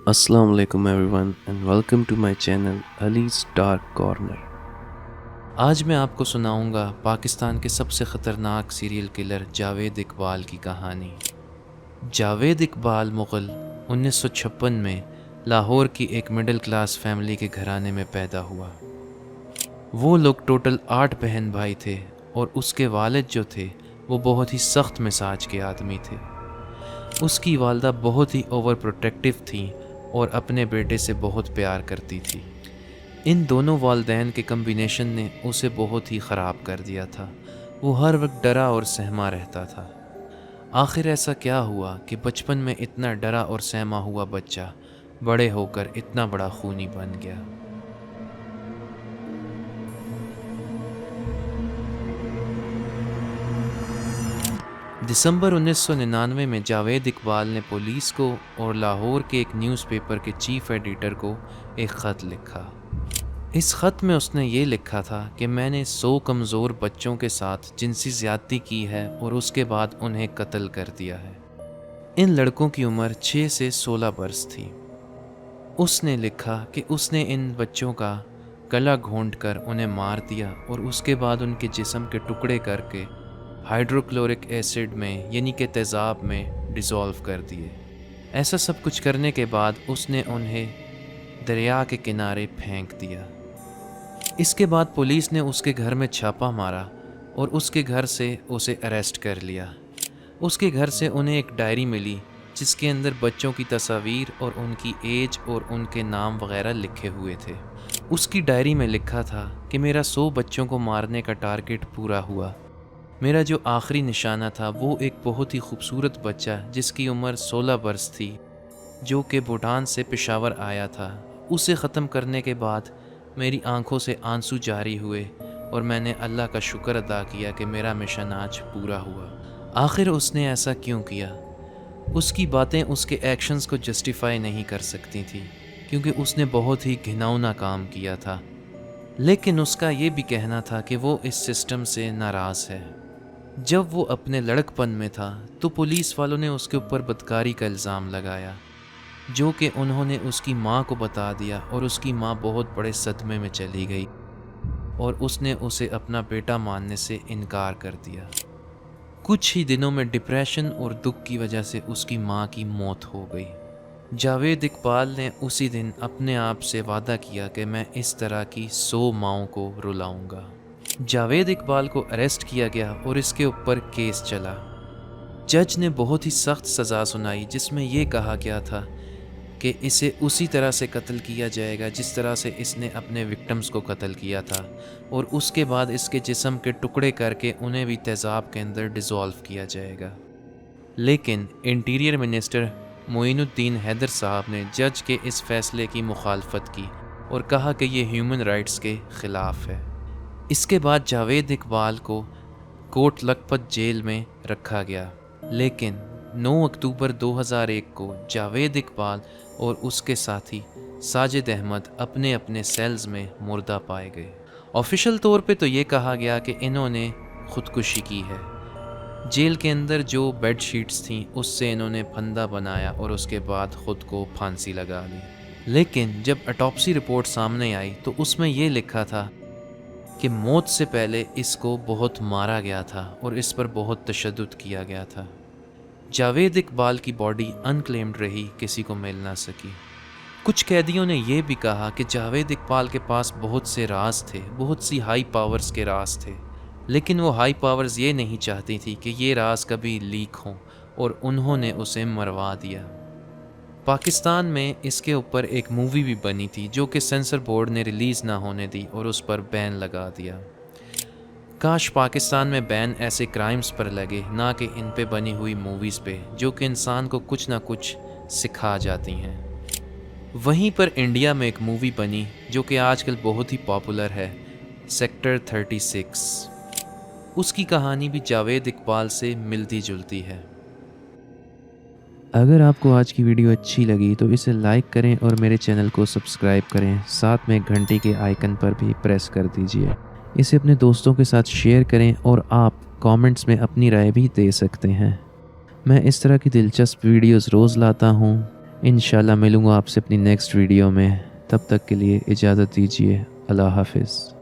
Assalamu alaikum everyone and welcome to my channel Ali's Dark Corner। آج میں آپ کو سناؤں گا پاکستان کے سب سے خطرناک سیریل کلر جاوید اقبال کی کہانی۔ جاوید اقبال مغل 1956 میں لاہور کی ایک مڈل کلاس فیملی کے گھرانے میں پیدا ہوا۔ وہ لوگ ٹوٹل 8 بہن بھائی تھے اور اس کے والد جو تھے وہ بہت ہی سخت مزاج کے آدمی تھے۔ اس کی والدہ بہت ہی اوور پروٹیکٹیو تھیں اور اپنے بیٹے سے بہت پیار کرتی تھی۔ ان دونوں والدین کے کمبینیشن نے اسے بہت ہی خراب کر دیا تھا۔ وہ ہر وقت ڈرا اور سہما رہتا تھا۔ آخر ایسا کیا ہوا کہ بچپن میں اتنا ڈرا اور سہما ہوا بچہ بڑے ہو کر اتنا بڑا خونی بن گیا۔ دسمبر 1999 میں جاوید اقبال نے پولیس کو اور لاہور کے ایک نیوز پیپر کے چیف ایڈیٹر کو ایک خط لکھا۔ اس خط میں اس نے یہ لکھا تھا کہ میں نے 100 کمزور بچوں کے ساتھ جنسی زیادتی کی ہے اور اس کے بعد انہیں قتل کر دیا ہے۔ ان لڑکوں کی عمر 6 سے 16 برس تھی۔ اس نے لکھا کہ اس نے ان بچوں کا گلا گھونٹ کر انہیں مار دیا اور اس کے بعد ان کے جسم کے ٹکڑے کر کے ہائیڈروکلورک ایسڈ میں یعنی کہ تیزاب میں ڈیزولو کر دیے۔ ایسا سب کچھ کرنے کے بعد اس نے انہیں دریا کے کنارے پھینک دیا۔ اس کے بعد پولیس نے اس کے گھر میں چھاپا مارا اور اس کے گھر سے اسے اریسٹ کر لیا۔ اس کے گھر سے انہیں ایک ڈائری ملی جس کے اندر بچوں کی تصاویر اور ان کی ایج اور ان کے نام وغیرہ لکھے ہوئے تھے۔ اس کی ڈائری میں لکھا تھا کہ میرا 100 بچوں کو مارنے کا ٹارگٹ پورا ہوا۔ میرا جو آخری نشانہ تھا وہ ایک بہت ہی خوبصورت بچہ جس کی عمر 16 برس تھی جو کہ بھوٹان سے پشاور آیا تھا۔ اسے ختم کرنے کے بعد میری آنکھوں سے آنسو جاری ہوئے اور میں نے اللہ کا شکر ادا کیا کہ میرا مشن آج پورا ہوا۔ آخر اس نے ایسا کیوں کیا؟ اس کی باتیں اس کے ایکشنز کو جسٹیفائی نہیں کر سکتی تھی کیونکہ اس نے بہت ہی گھناؤنا کام کیا تھا، لیکن اس کا یہ بھی کہنا تھا کہ وہ اس سسٹم سے ناراض ہے۔ جب وہ اپنے لڑک پن میں تھا تو پولیس والوں نے اس کے اوپر بدکاری کا الزام لگایا جو کہ انہوں نے اس کی ماں کو بتا دیا اور اس کی ماں بہت بڑے صدمے میں چلی گئی اور اس نے اسے اپنا بیٹا ماننے سے انکار کر دیا۔ کچھ ہی دنوں میں ڈپریشن اور دکھ کی وجہ سے اس کی ماں کی موت ہو گئی۔ جاوید اقبال نے اسی دن اپنے آپ سے وعدہ کیا کہ میں اس طرح کی 100 ماؤں کو رلاؤں گا۔ جاوید اقبال کو اریسٹ کیا گیا اور اس کے اوپر کیس چلا۔ جج نے بہت ہی سخت سزا سنائی جس میں یہ کہا گیا تھا کہ اسے اسی طرح سے قتل کیا جائے گا جس طرح سے اس نے اپنے وکٹمز کو قتل کیا تھا، اور اس کے بعد اس کے جسم کے ٹکڑے کر کے انہیں بھی تیزاب کے اندر ڈیزولو کیا جائے گا۔ لیکن انٹیریئر منسٹر معین الدین حیدر صاحب نے جج کے اس فیصلے کی مخالفت کی اور کہا کہ یہ ہیومن رائٹس کے خلاف ہے۔ اس کے بعد جاوید اقبال کو کوٹ لکھپت جیل میں رکھا گیا، لیکن 9 اکتوبر 2001 کو جاوید اقبال اور اس کے ساتھی ساجد احمد اپنے اپنے سیلز میں مردہ پائے گئے۔ آفیشل طور پہ تو یہ کہا گیا کہ انہوں نے خودکشی کی ہے۔ جیل کے اندر جو بیڈ شیٹس تھیں اس سے انہوں نے پھندا بنایا اور اس کے بعد خود کو پھانسی لگا لی، لیکن جب اٹاپسی رپورٹ سامنے آئی تو اس میں یہ لکھا تھا کہ موت سے پہلے اس کو بہت مارا گیا تھا اور اس پر بہت تشدد کیا گیا تھا۔ جاوید اقبال کی باڈی انکلیمڈ رہی، کسی کو مل نہ سکی۔ کچھ قیدیوں نے یہ بھی کہا کہ جاوید اقبال کے پاس بہت سے راز تھے، بہت سی ہائی پاورز کے راز تھے، لیکن وہ ہائی پاورز یہ نہیں چاہتی تھی کہ یہ راز کبھی لیک ہوں اور انہوں نے اسے مروا دیا۔ پاکستان میں اس کے اوپر ایک مووی بھی بنی تھی جو کہ سینسر بورڈ نے ریلیز نہ ہونے دی اور اس پر بین لگا دیا۔ کاش پاکستان میں بین ایسے کرائمز پر لگے، نہ کہ ان پہ بنی ہوئی موویز پہ جو کہ انسان کو کچھ نہ کچھ سکھا جاتی ہیں۔ وہیں پر انڈیا میں ایک مووی بنی جو کہ آج کل بہت ہی پاپولر ہے، سیکٹر 36۔ اس کی کہانی بھی جاوید اقبال سے ملتی جلتی ہے۔ اگر آپ کو آج کی ویڈیو اچھی لگی تو اسے لائک کریں اور میرے چینل کو سبسکرائب کریں، ساتھ میں گھنٹی کے آئیکن پر بھی پریس کر دیجیے۔ اسے اپنے دوستوں کے ساتھ شیئر کریں اور آپ کامنٹس میں اپنی رائے بھی دے سکتے ہیں۔ میں اس طرح کی دلچسپ ویڈیوز روز لاتا ہوں۔ انشاءاللہ ملوں گا آپ سے اپنی نیکسٹ ویڈیو میں، تب تک کے لیے اجازت دیجیے، اللہ حافظ۔